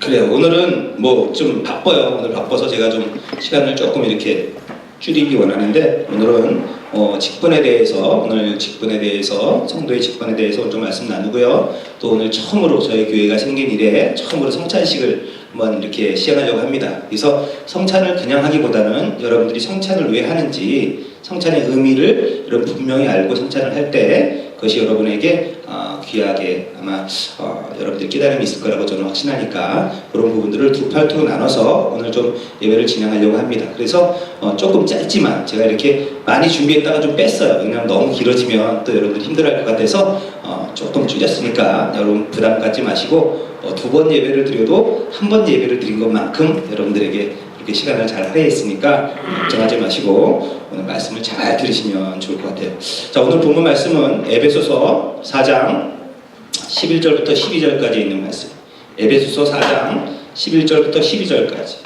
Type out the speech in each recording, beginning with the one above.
그래요. 오늘은 뭐 좀 바빠요. 오늘 바빠서 제가 좀 시간을 조금 이렇게 줄이기 원하는데, 오늘은 직분에 대해서, 오늘 직분에 대해서, 성도의 직분에 대해서 좀 말씀 나누고요. 또 오늘 처음으로 저희 교회가 생긴 이래 처음으로 성찬식을 한번 이렇게 시행하려고 합니다. 그래서 성찬을 그냥 하기보다는 여러분들이 성찬을 왜 하는지, 성찬의 의미를 여러분 분명히 알고 성찬을 할 때 그것이 여러분에게 귀하게 아마 여러분들 깨달음이 있을 거라고 저는 확신하니까, 그런 부분들을 두 팔토로 나눠서 오늘 좀 예배를 진행하려고 합니다. 그래서 조금 짧지만 제가 이렇게 많이 준비했다가 좀 뺐어요. 왜냐하면 너무 길어지면 또 여러분들 힘들어할 것 같아서 조금 줄였으니까 여러분 부담 갖지 마시고, 두 번 예배를 드려도 한 번 예배를 드린 것만큼 여러분들에게 이렇게 시간을 잘 할애했으니까 걱정하지 마시고 오늘 말씀을 잘 들으시면 좋을 것 같아요. 자, 오늘 본문 말씀은 에베소서 4장 11절부터 12절까지 있는 말씀. 에베소서 4장 11절부터 12절까지.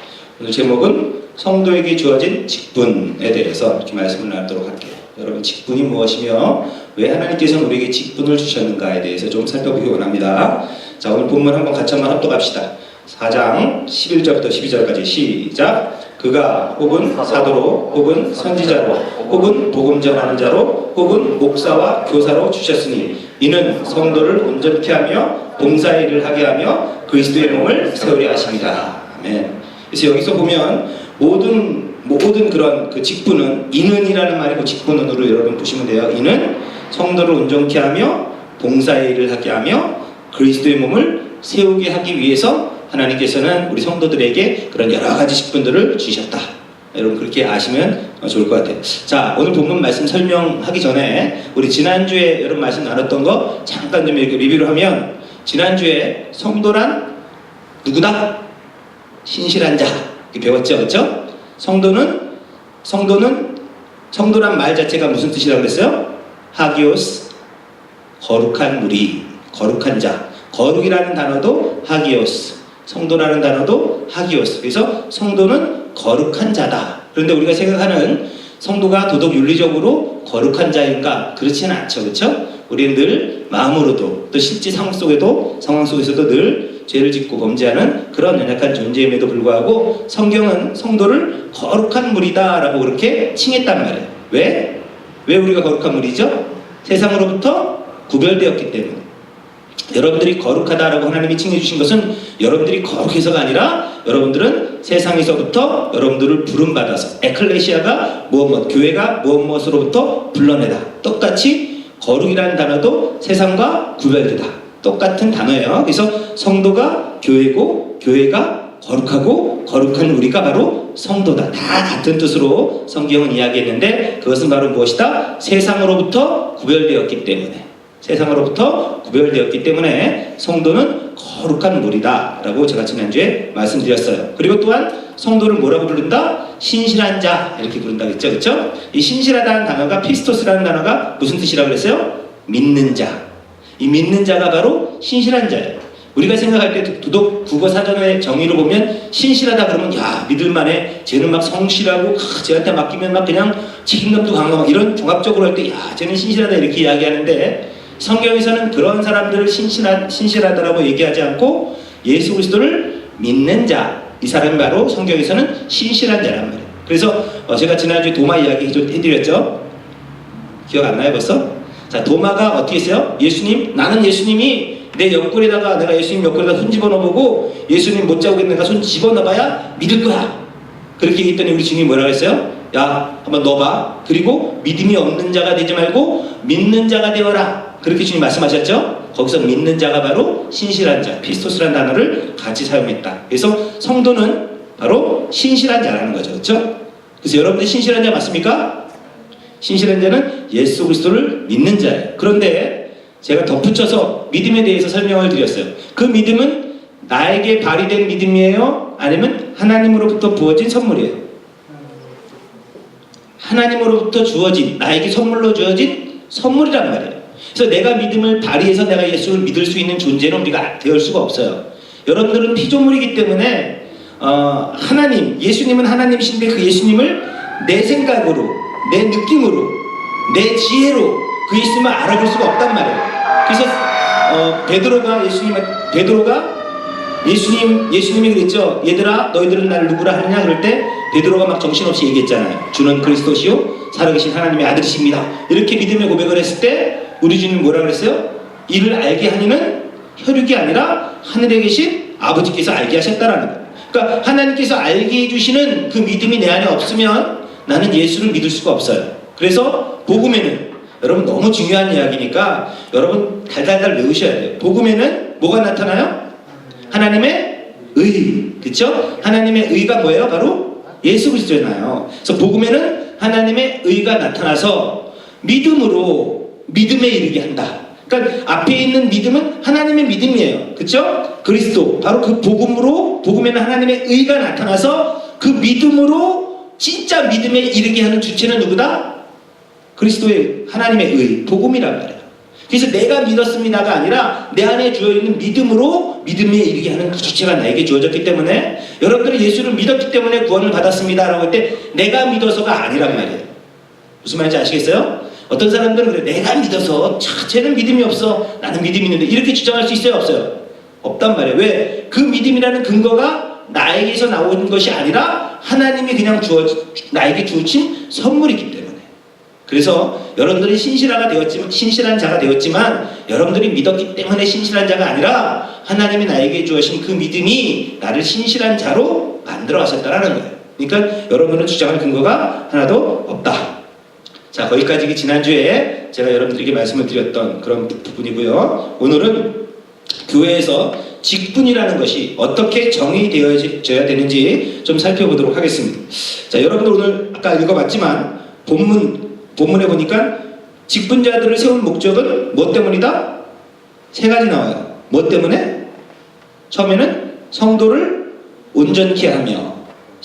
오늘 제목은 성도에게 주어진 직분에 대해서 이렇게 말씀을 나누도록 할게요. 여러분, 직분이 무엇이며 왜 하나님께서는 우리에게 직분을 주셨는가에 대해서 좀 살펴보기 원합니다. 자, 오늘 본문 한번 같이 한번 합독합시다. 4장 11절부터 12절까지 시작. 그가 혹은 사도로 혹은 선지자로 혹은 복음 전하는 자로 혹은 목사와 교사로 주셨으니 이는 성도를 온전케 하며 봉사의 일을 하게 하며 그리스도의 몸을 세우려 하십니다. 아멘. 그래서 여기서 보면 모든 그런 그 직분은 이는이라는 말이고, 직분으로 여러분 보시면 돼요. 이는 성도를 온전케 하며 봉사의 일을 하게 하며 그리스도의 몸을 세우게 하기 위해서 하나님께서는 우리 성도들에게 그런 여러 가지 직분들을 주셨다. 여러분 그렇게 아시면 좋을 것 같아요. 자, 오늘 본문 말씀 설명하기 전에 우리 지난주에 여러분 말씀 나눴던 거 잠깐 좀 이렇게 리뷰를 하면, 지난주에 성도란 누구다? 신실한 자 이렇게 배웠죠, 그렇죠? 성도란 말 자체가 무슨 뜻이라고 그랬어요? 하기오스, 거룩한 무리, 거룩한 자. 거룩이라는 단어도 하기오스, 성도라는 단어도 하기오스. 그래서 성도는 거룩한 자다. 그런데 우리가 생각하는 성도가 도덕 윤리적으로 거룩한 자인가? 그렇지는 않죠, 그렇죠? 우리는 늘 마음으로도 또 실제 상황 속에서도 늘 죄를 짓고 범죄하는 그런 연약한 존재임에도 불구하고 성경은 성도를 거룩한 무리다라고 그렇게 칭했단 말이에요. 왜? 왜 우리가 거룩한 무리죠? 세상으로부터 구별되었기 때문에. 여러분들이 거룩하다라고 하나님이 칭해주신 것은 여러분들이 거룩해서가 아니라 여러분들은 세상에서부터 여러분들을 부름받아서, 에클레시아가 교회가 무엇으로부터 불러내다. 똑같이 거룩이라는 단어도 세상과 구별되다. 똑같은 단어예요. 그래서 성도가 교회고 교회가 거룩하고 거룩한 우리가 바로 성도다. 다 같은 뜻으로 성경은 이야기했는데, 그것은 바로 무엇이다? 세상으로부터 구별되었기 때문에 성도는 거룩한 무리다 라고 제가 지난주에 말씀드렸어요. 그리고 또한 성도를 뭐라고 부른다? 신실한 자 이렇게 부른다 그랬죠, 그렇죠? 이 신실하다는 단어가, 피스토스라는 단어가 무슨 뜻이라고 그랬어요? 믿는 자. 이 믿는 자가 바로 신실한 자예요. 우리가 생각할 때 도덕 국어 사전의 정의로 보면 신실하다 그러면 야, 믿을만해, 쟤는 막 성실하고 쟤한테 맡기면 막 그냥 책임감도 강하고 이런 종합적으로 할 때 야, 쟤는 신실하다 이렇게 이야기하는데, 성경에서는 그런 사람들을 신실하다라고 얘기하지 않고 예수 그리스도를 믿는 자, 이 사람이 바로 성경에서는 신실한 자란 말이에요. 그래서 제가 지난주에 도마 이야기 해드렸죠? 기억 안 나요 벌써? 자, 도마가 어떻게 했어요? 나는 예수님이 내 옆구리에다가, 내가 예수님 옆구리에다 손 집어넣어보고 예수님 못 잡겠는데 내가 손 집어넣어봐야 믿을 거야. 그렇게 얘기했더니 우리 주님이 뭐라고 했어요? 야, 한번 넣어봐. 그리고 믿음이 없는 자가 되지 말고 믿는 자가 되어라. 그렇게 주님 말씀하셨죠? 거기서 믿는 자가 바로 신실한 자, 피스토스라는 단어를 같이 사용했다. 그래서 성도는 바로 신실한 자라는 거죠, 그렇죠? 그래서 여러분들 신실한 자 맞습니까? 신실한 자는 예수 그리스도를 믿는 자예요. 그런데 제가 덧붙여서 믿음에 대해서 설명을 드렸어요. 그 믿음은 나에게 발휘된 믿음이에요? 아니면 하나님으로부터 부어진 선물이에요? 하나님으로부터 주어진, 나에게 선물로 주어진 선물이란 말이에요. 그래서 내가 믿음을 발휘해서 내가 예수를 믿을 수 있는 존재는 우리가 되을 수가 없어요. 여러분들은 피조물이기 때문에 예수님은 하나님이신데 그 예수님을 내 생각으로, 내 느낌으로, 내 지혜로 그 예수님을 알아볼 수가 없단 말이에요. 그래서 베드로가 예수님이 그랬죠. 얘들아, 너희들은 나를 누구라 하느냐? 그럴 때 베드로가 막 정신없이 얘기했잖아요. 주는 그리스도시요 살아계신 하나님의 아들이십니다. 이렇게 믿음의 고백을 했을 때 우리 주님 뭐라 그랬어요? 이를 알게 하니는 혈육이 아니라 하늘에 계신 아버지께서 알게 하셨다라는 거예요. 그러니까 하나님께서 알게 해주시는 그 믿음이 내 안에 없으면 나는 예수를 믿을 수가 없어요. 그래서 복음에는, 여러분 너무 중요한 이야기니까 여러분 달달달 외우셔야 돼요. 복음에는 뭐가 나타나요? 하나님의 의, 그렇죠? 하나님의 의가 뭐예요? 바로 예수 그리스도잖아요. 그래서 복음에는 하나님의 의가 나타나서 믿음으로 믿음에 이르게 한다. 그러니까 앞에 있는 믿음은 하나님의 믿음이에요. 그렇죠? 그리스도, 바로 그 복음으로, 복음에는 하나님의 의가 나타나서 그 믿음으로 진짜 믿음에 이르게 하는 주체는 누구다? 그리스도의 하나님의 의, 복음이란 말이에요. 그래서 내가 믿었습니다가 아니라 내 안에 주어있는 믿음으로 믿음에 이르게 하는 그 주체가 나에게 주어졌기 때문에, 여러분들이 예수를 믿었기 때문에 구원을 받았습니다라고 할 때 내가 믿어서가 아니란 말이에요. 무슨 말인지 아시겠어요? 어떤 사람들은 그래, 내가 믿어서 쟤는 믿음이 없어, 나는 믿음이 있는데, 이렇게 주장할 수 있어요? 없어요? 없단 말이에요. 왜? 그 믿음이라는 근거가 나에게서 나오는 것이 아니라 하나님이 그냥 나에게 주신 선물이기 때문에. 그래서 여러분들이 신실한 자가 되었지만 여러분들이 믿었기 때문에 신실한 자가 아니라 하나님이 나에게 주신 그 믿음이 나를 신실한 자로 만들어 가셨다라는 거예요. 그러니까 여러분은 주장할 근거가 하나도 없다. 자, 거기까지 지난주에 제가 여러분들에게 말씀을 드렸던 그런 부분이고요. 오늘은 교회에서 직분이라는 것이 어떻게 정의되어져야 되는지 좀 살펴보도록 하겠습니다. 자, 여러분들 오늘 아까 읽어봤지만 본문에 보니까 직분자들을 세운 목적은 뭐 때문이다? 세 가지 나와요. 뭐 때문에? 처음에는 성도를 온전케 하며,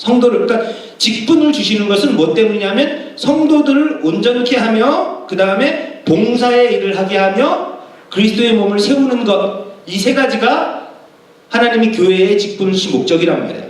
그러니까 직분을 주시는 것은 뭐 때문이냐면 성도들을 온전케 하며, 그 다음에 봉사의 일을 하게 하며 그리스도의 몸을 세우는 것, 이 세 가지가 하나님이 교회의 직분을 주신 목적이란 말이에요.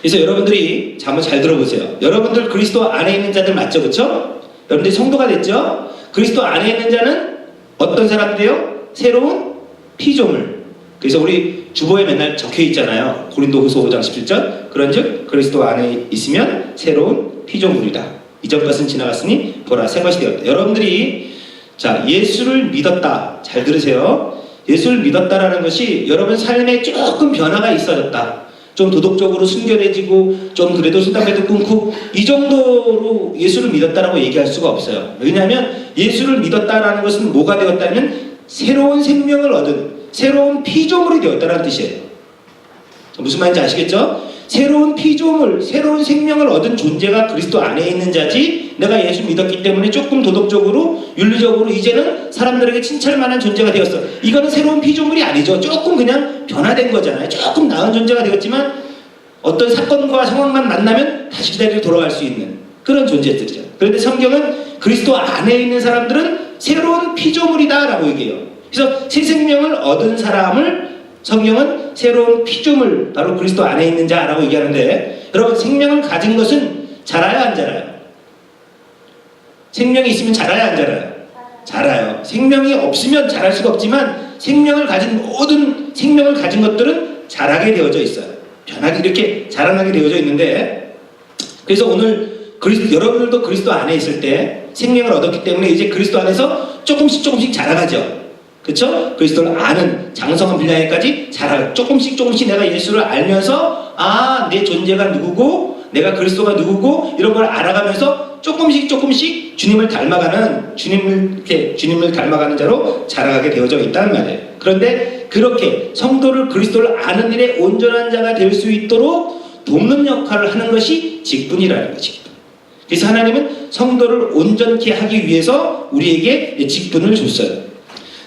그래서 여러분들이 한번 잘 들어보세요. 여러분들 그리스도 안에 있는 자들 맞죠? 그렇죠? 여러분들이 성도가 됐죠? 그리스도 안에 있는 자는 어떤 사람들이에요? 새로운 피조물. 그래서 우리 주보에 맨날 적혀 있잖아요. 고린도후서 5장 17절. 그런즉 그리스도 안에 있으면 새로운 피조물이다. 이전 것은 지나갔으니 보라 새 것이 되었다. 여러분들이 자, 예수를 믿었다. 잘 들으세요. 예수를 믿었다라는 것이 여러분 삶에 조금 변화가 있어졌다. 좀 도덕적으로 순결해지고 좀 그래도 술 담배도 끊고 이 정도로 예수를 믿었다라고 얘기할 수가 없어요. 왜냐하면 예수를 믿었다라는 것은 뭐가 되었다면 새로운 생명을 얻은 새로운 피조물이 되었다는 뜻이에요. 무슨 말인지 아시겠죠? 새로운 피조물, 새로운 생명을 얻은 존재가 그리스도 안에 있는 자지, 내가 예수 믿었기 때문에 조금 도덕적으로 윤리적으로 이제는 사람들에게 칭찬할 만한 존재가 되었어, 이거는 새로운 피조물이 아니죠. 조금 그냥 변화된 거잖아요. 조금 나은 존재가 되었지만 어떤 사건과 상황만 만나면 다시 그 자리로 돌아갈 수 있는 그런 존재들이죠. 그런데 성경은 그리스도 안에 있는 사람들은 새로운 피조물이다 라고 얘기해요. 그래서 새 생명을 얻은 사람을 성경은 새로운 피조물, 바로 그리스도 안에 있는 자라고 얘기하는데, 여러분 생명을 가진 것은 자라요 안 자라요? 생명이 있으면 자라요 안 자라요? 자라요. 생명이 없으면 자랄 수가 없지만 생명을 가진 모든 생명을 가진 것들은 자라게 되어져 있어요. 변하게 이렇게 자라나게 되어져 있는데, 그래서 오늘 여러분들도 그리스도 안에 있을 때 생명을 얻었기 때문에 이제 그리스도 안에서 조금씩 자라가죠. 그렇죠? 그리스도를 아는 장성한 분량에까지 자라, 조금씩 내가 예수를 알면서 내 존재가 누구고 내가 그리스도가 누구고 이런 걸 알아가면서 조금씩 주님을 닮아가는 주님을 닮아가는 자로 자라가게 되어져 있다는 말이에요. 그런데 그렇게 성도를 그리스도를 아는 일에 온전한 자가 될 수 있도록 돕는 역할을 하는 것이 직분이라는 거지. 그래서 하나님은 성도를 온전케 하기 위해서 우리에게 직분을 줬어요.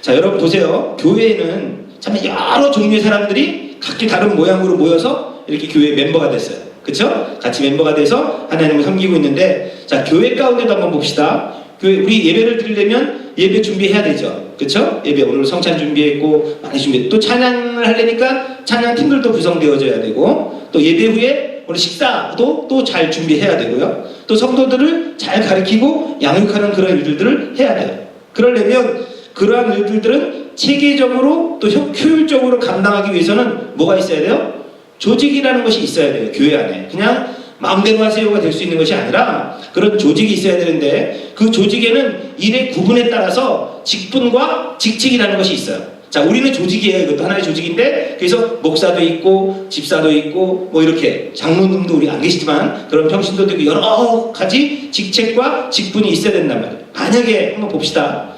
자, 여러분 보세요. 교회에는 참 여러 종류의 사람들이 각기 다른 모양으로 모여서 이렇게 교회 멤버가 됐어요. 그렇죠? 같이 멤버가 돼서 하나님을 섬기고 있는데, 자, 교회 가운데도 한번 봅시다. 우리 예배를 드리려면 예배 준비해야 되죠. 그렇죠? 예배 오늘 성찬 준비했고 많이 준비했고, 또 찬양을 하려니까 찬양 팀들도 구성되어져야 되고, 또 예배 후에 오늘 식사도 또 잘 준비해야 되고요. 또 성도들을 잘 가르치고 양육하는 그런 일들을 해야 돼요. 그러려면 그러한 일들은 체계적으로 또 효율적으로 감당하기 위해서는 뭐가 있어야 돼요? 조직이라는 것이 있어야 돼요. 교회 안에. 그냥 마음대로 하세요가 될 수 있는 것이 아니라 그런 조직이 있어야 되는데 그 조직에는 일의 구분에 따라서 직분과 직책이라는 것이 있어요. 자, 우리는 조직이에요. 이것도 하나의 조직인데 그래서 목사도 있고 집사도 있고 뭐 이렇게 장로님도 우리 안 계시지만 그런 평신도도 있고 여러 가지 직책과 직분이 있어야 된단 말이에요. 만약에 한번 봅시다.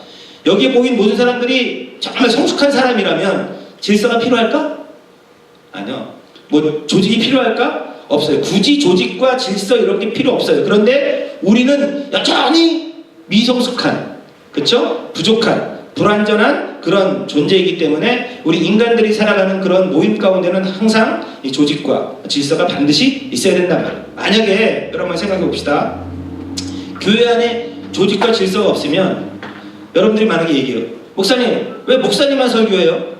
여기에 모인 모든 사람들이 정말 성숙한 사람이라면 질서가 필요할까? 아니요. 뭐 조직이 필요할까? 없어요. 굳이 조직과 질서 이런 게 필요 없어요. 그런데 우리는 여전히 미성숙한, 그렇죠? 부족한, 불완전한 그런 존재이기 때문에 우리 인간들이 살아가는 그런 모임 가운데는 항상 이 조직과 질서가 반드시 있어야 된단 말이에요. 만약에 여러분 생각해 봅시다. 교회 안에 조직과 질서가 없으면 여러분들이 만약에 얘기해요. 목사님, 왜 목사님만 설교해요?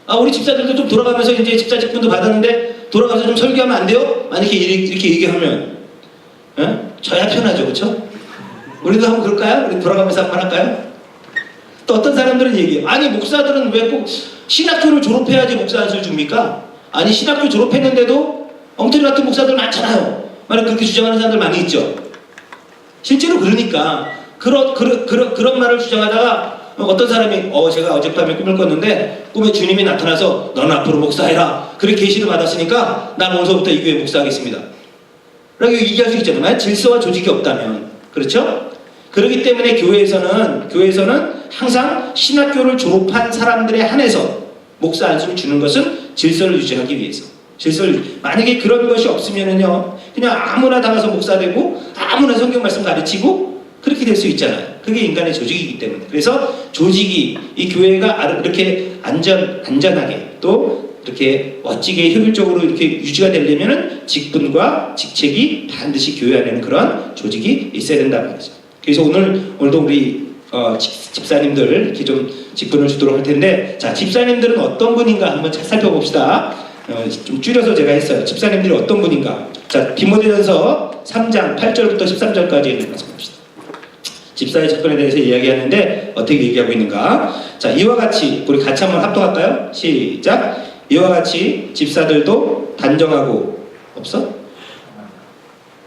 아, 우리 집사들도 좀 돌아가면서 이제 집사 직분도 받았는데 돌아가서 좀 설교하면 안 돼요? 만약에 이렇게 얘기하면 저야 편하죠, 그렇죠? 우리도 한번 그럴까요? 우리 돌아가면서 한번 할까요? 또 어떤 사람들은 얘기해요. 아니, 목사들은 왜 꼭 신학교를 졸업해야지 목사 안수를 줍니까? 아니, 신학교 졸업했는데도 엉터리 같은 목사들 많잖아요. 만약 그렇게 주장하는 사람들 많이 있죠. 실제로 그러니까 그런 말을 주장하다가 어떤 사람이 제가 어젯밤에 꿈을 꿨는데 꿈에 주님이 나타나서 너는 앞으로 목사해라. 그렇게 계시를 받았으니까 난 오늘서부터 이 교회 목사하겠습니다. 라고 얘기할 수 있잖아요. 만약 질서와 조직이 없다면. 그렇죠? 그렇기 때문에 교회에서는 항상 신학교를 졸업한 사람들에 한해서 목사 안수를 주는 것은 질서를 유지하기 위해서. 만약에 그런 것이 없으면은요, 그냥 아무나 나가서 목사 되고 아무나 성경 말씀 가르치고 그렇게 될 수 있잖아요. 그게 인간의 조직이기 때문에. 그래서 조직이 이 교회가 이렇게 안전하게 또 이렇게 멋지게 효율적으로 이렇게 유지가 되려면은 직분과 직책이 반드시 교회 안에는 그런 조직이 있어야 된다는 말이죠. 그래서 오늘도 우리 집사님들 이렇게 좀 직분을 주도록 할 텐데, 자, 집사님들은 어떤 분인가 한번 살펴봅시다. 좀 줄여서 제가 했어요. 집사님들이 어떤 분인가. 자, 디모데전서 3장 8절부터 13절까지 있는 말씀 봅시다. 집사의 직분에 대해서 이야기하는데 어떻게 얘기하고 있는가. 자, 이와 같이 우리 같이 한번 합독할까요? 시작. 이와 같이 집사들도 단정하고 없어?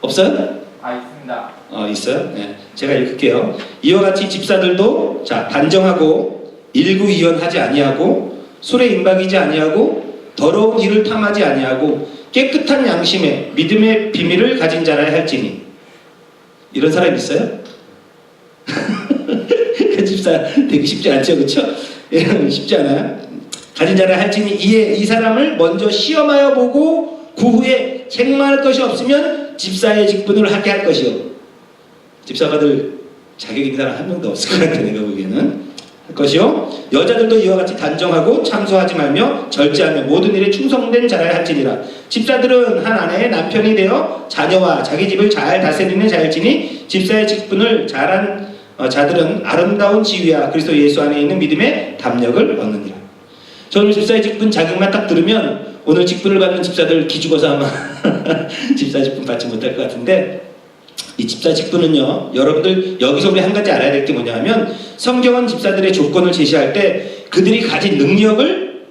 없어요? 있습니다. 있어요? 네. 제가 읽을게요. 이와 같이 집사들도 자, 단정하고 일구이연하지 아니하고 술에 임박이지 아니하고 더러운 일을 탐하지 아니하고 깨끗한 양심에 믿음의 비밀을 가진 자라야 할지니. 이런 사람 있어요? 그 집사 되기 쉽지 않죠, 그렇죠? 쉽지 않아요. 가진 자라야 할지니 이에 이 사람을 먼저 시험하여 보고 그 후에 책망할 것이 없으면 집사의 직분을 하게 할 것이요. 집사가 될 자격이 있는 사람 한 명도 없을 것 같아, 내가 보기에는. 할 것이요. 여자들도 이와 같이 단정하고 참소하지 말며 절제하며 모든 일에 충성된 자라야 할지니라. 집사들은 한 아내의 남편이 되어 자녀와 자기 집을 잘 다스리는 자일지니 집사의 직분을 잘한 자들은 아름다운 지위와 그리스도 예수 안에 있는 믿음의 담력을 얻느니라. 저는 집사의 직분 자격만 딱 들으면 오늘 직분을 받는 집사들 기죽어서 아마 집사 직분 받지 못할 것 같은데, 이 집사 직분은요, 여러분들 여기서 우리 한 가지 알아야 될 게 뭐냐 하면, 성경은 집사들의 조건을 제시할 때 그들이 가진 능력을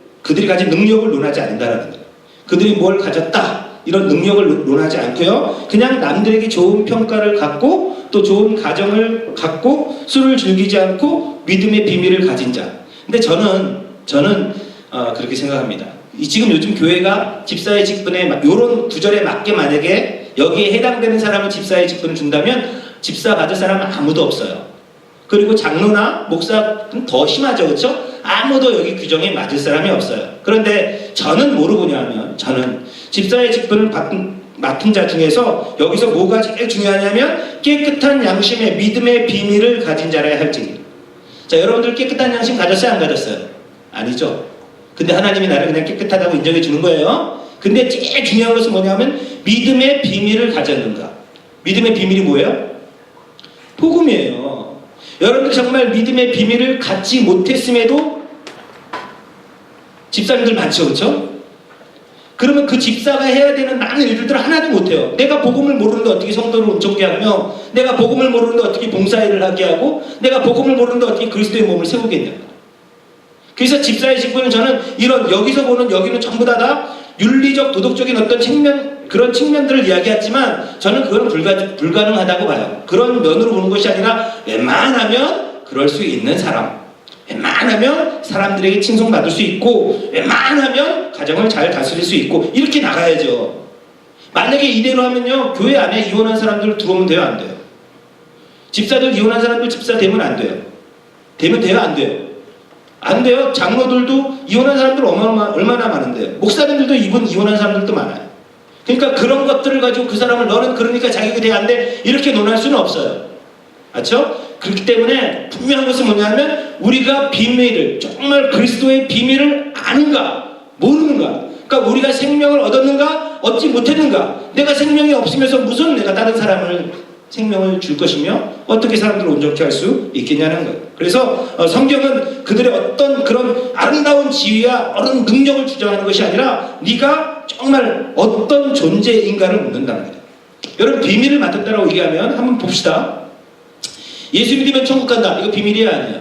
논하지 않는다라는 거예요. 그들이 뭘 가졌다 이런 능력을 논하지 않고요, 그냥 남들에게 좋은 평가를 갖고 또 좋은 가정을 갖고 술을 즐기지 않고 믿음의 비밀을 가진 자. 근데 저는 그렇게 생각합니다. 지금 요즘 교회가 집사의 직분에 이런 구절에 맞게 만약에 여기에 해당되는 사람을 집사의 직분을 준다면 집사 받을 사람은 아무도 없어요. 그리고 장로나 목사는 더 심하죠, 그렇죠? 아무도 여기 규정에 맞을 사람이 없어요. 그런데 저는 뭐로 보냐면, 저는 집사의 직분을 맡은 자 중에서 여기서 뭐가 제일 중요하냐면 깨끗한 양심의 믿음의 비밀을 가진 자라야 할지니. 자, 여러분들 깨끗한 양심 가졌어요, 안 가졌어요? 아니죠. 근데 하나님이 나를 그냥 깨끗하다고 인정해 주는 거예요. 근데 제일 중요한 것은 뭐냐면 믿음의 비밀을 가졌는가. 믿음의 비밀이 뭐예요? 복음이에요. 여러분들 정말 믿음의 비밀을 갖지 못했음에도 집사님들 많죠, 그렇죠? 그러면 그 집사가 해야 되는 많은 일들을 하나도 못해요. 내가 복음을 모르는데 어떻게 성도를 온전케 하며, 내가 복음을 모르는데 어떻게 봉사일을 하게 하고, 내가 복음을 모르는데 어떻게 그리스도의 몸을 세우겠냐. 그래서 집사의 직분은 저는 이런 여기서 보는 여기는 전부 다 윤리적 도덕적인 어떤 그런 측면들을 이야기했지만 저는 그건 불가능하다고 봐요. 그런 면으로 보는 것이 아니라 웬만하면 그럴 수 있는 사람, 웬만하면 사람들에게 칭송받을 수 있고 웬만하면 가정을 잘 다스릴 수 있고 이렇게 나가야죠. 만약에 이대로 하면요 교회 안에 이혼한 사람들 들어오면 돼요 안 돼요? 집사들 이혼한 사람들 집사 되면 안 돼요? 되면 돼요 안 돼요? 안 돼요. 장로들도 이혼한 사람들 얼마나 많은데요. 목사님들도 이혼한 사람들도 많아요. 그러니까 그런 것들을 가지고 그 사람을 너는 그러니까 자격이 돼야 안 돼 이렇게 논할 수는 없어요. 맞죠? 그렇기 때문에 분명한 것은 뭐냐면 우리가 비밀을 정말 그리스도의 비밀을 아는가 모르는가. 그러니까 우리가 생명을 얻었는가 얻지 못했는가. 내가 생명이 없으면서 무슨 내가 다른 사람을 생명을 줄 것이며 어떻게 사람들을 온전케 할 수 있겠냐는 거예요. 그래서 성경은 그들의 어떤 그런 아름다운 지위와 어른 능력을 주장하는 것이 아니라 네가 정말 어떤 존재인가를 묻는다는 거예요. 여러분 비밀을 맡았다라고 얘기하면 한번 봅시다. 예수 믿으면 천국 간다. 이거 비밀이야 아니야?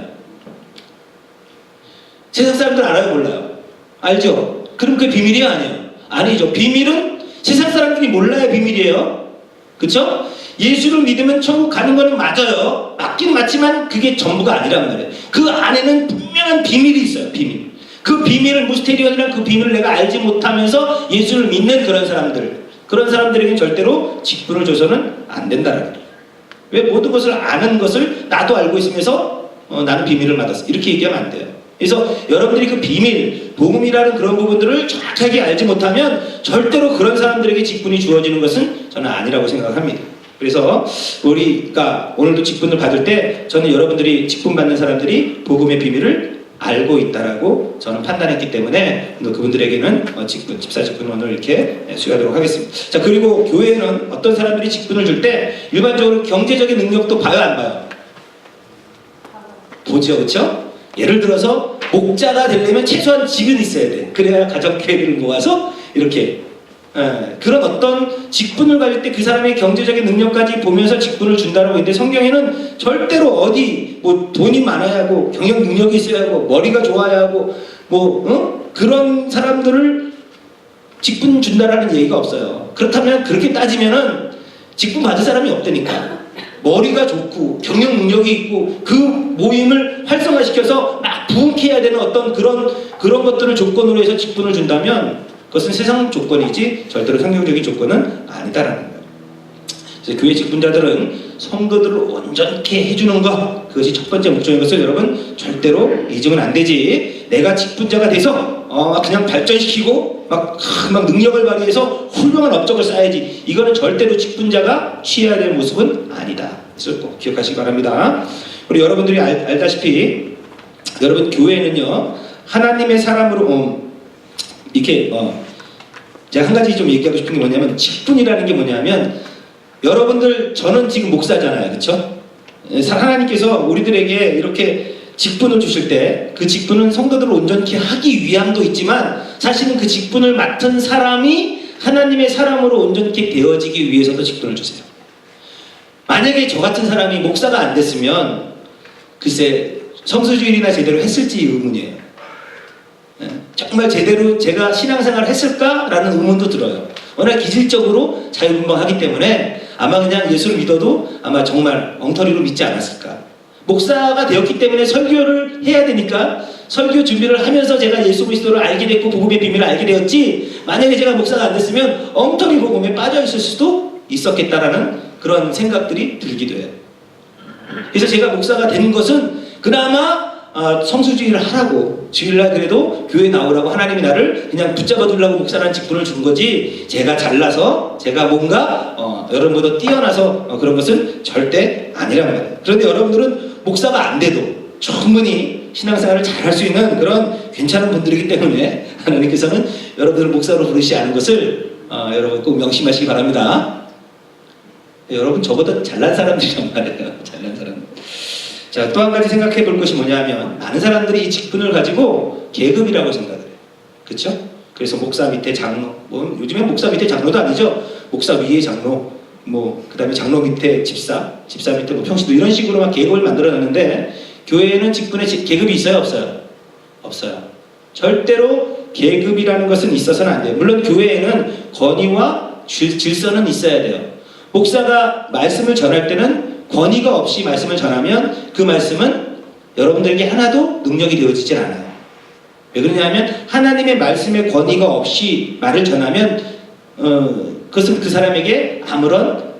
세상 사람들 알아요 몰라요? 알죠? 그럼 그게 비밀이야 아니에요? 아니죠. 비밀은 세상 사람들이 몰라야 비밀이에요. 그쵸? 예수를 믿으면 천국 가는 거는 맞아요. 맞긴 맞지만 그게 전부가 아니란 말이에요. 그 안에는 분명한 비밀이 있어요. 비밀. 그 비밀을 무스테리온이란 그 비밀을 내가 알지 못하면서 예수를 믿는 그런 사람들에게는 절대로 직분을 줘서는 안 된다는 거예요. 왜 모든 것을 아는 것을 나도 알고 있으면서 나는 비밀을 받았어. 이렇게 얘기하면 안 돼요. 그래서 여러분들이 그 비밀, 복음이라는 그런 부분들을 정확하게 알지 못하면 절대로 그런 사람들에게 직분이 주어지는 것은 저는 아니라고 생각합니다. 그래서 우리가 오늘도 직분을 받을 때 저는 여러분들이 직분 받는 사람들이 복음의 비밀을 알고 있다라고 저는 판단했기 때문에 그분들에게는 집사 직분을 이렇게 수여하도록 하겠습니다. 자, 그리고 교회는 어떤 사람들이 직분을 줄 때 일반적으로 경제적인 능력도 봐요 안 봐요? 보죠, 그렇죠? 예를 들어서 목자가 되려면 최소한 집은 있어야 돼. 그래야 가정교회를 모아서 이렇게 그런 어떤 직분을 가질 때 그 사람의 경제적인 능력까지 보면서 직분을 준다라고 했는데 성경에는 절대로 어디 뭐 돈이 많아야 하고 경영 능력이 있어야 하고 머리가 좋아야 하고 그런 사람들을 직분 준다라는 얘기가 없어요. 그렇다면 그렇게 따지면은 직분 받을 사람이 없다니까. 머리가 좋고 경영 능력이 있고 그 모임을 활성화시켜서 막 부흥케 해야 되는 어떤 그런 것들을 조건으로 해서 직분을 준다면 그것은 세상 조건이지 절대로 성경적인 조건은 아니다라는 거예요. 그래서 교회 직분자들은 성도들을 온전케 해주는 것, 그것이 첫 번째 목적인 것을 여러분 절대로 잊으면 안 되지. 내가 직분자가 돼서 그냥 발전시키고 막 능력을 발휘해서 훌륭한 업적을 쌓아야지. 이거는 절대로 직분자가 취해야 될 모습은 아니다. 그래서 꼭 기억하시기 바랍니다. 우리 여러분들이 알다시피 여러분 교회는요 하나님의 사람으로 이렇게 제가 한 가지 좀 얘기하고 싶은 게 뭐냐면 직분이라는 게 뭐냐면 여러분들 저는 지금 목사잖아요, 그렇죠? 하나님께서 우리들에게 이렇게 직분을 주실 때 그 직분은 성도들을 온전케 하기 위함도 있지만 사실은 그 직분을 맡은 사람이 하나님의 사람으로 온전케 되어지기 위해서도 직분을 주세요. 만약에 저 같은 사람이 목사가 안 됐으면 글쎄 성수주일이나 제대로 했을지 의문이에요. 정말 제대로 제가 신앙생활을 했을까라는 의문도 들어요. 워낙 기질적으로 자유분방하기 때문에 아마 그냥 예수를 믿어도 아마 정말 엉터리로 믿지 않았을까. 목사가 되었기 때문에 설교를 해야 되니까 설교 준비를 하면서 제가 예수 그리스도를 알게 됐고 복음의 비밀을 알게 되었지, 만약에 제가 목사가 안 됐으면 엉터리 복음에 빠져 있을 수도 있었겠다라는 그런 생각들이 들기도 해요. 그래서 제가 목사가 된 것은 그나마 성수주의를 하라고, 주일날 그래도 교회 나오라고 하나님이 나를 그냥 붙잡아 두려고 목사라는 직분을 준 거지, 제가 잘나서 제가 뭔가 여러분보다 뛰어나서 그런 것은 절대 아니란 말이에요. 그런데 여러분들은 목사가 안 돼도 충분히 신앙생활을 잘 할 수 있는 그런 괜찮은 분들이기 때문에 하나님께서는 여러분들을 목사로 부르시지 않은 것을 여러분 꼭 명심하시기 바랍니다. 여러분 저보다 잘난 사람들이란 말이에요. 잘난 사람들. 자, 또 한 가지 생각해 볼 것이 뭐냐면 많은 사람들이 이 직분을 가지고 계급이라고 생각을 해요. 그렇죠? 그래서 목사 밑에 장로, 뭐 요즘엔 목사 밑에 장로도 아니죠. 목사 위에 장로, 뭐 그 다음에 장로 밑에 집사, 집사 밑에 뭐 평신도, 이런 식으로 막 계급을 만들어놨는데 교회에는 직분에 계급이 있어요, 없어요? 없어요. 절대로 계급이라는 것은 있어서는 안 돼요. 물론 교회에는 권위와 질서는 있어야 돼요. 목사가 말씀을 전할 때는 권위가 없이 말씀을 전하면 그 말씀은 여러분들에게 하나도 능력이 되어지질 않아요. 왜 그러냐면 하나님의 말씀에 권위가 없이 말을 전하면 그것은 그 사람에게 아무런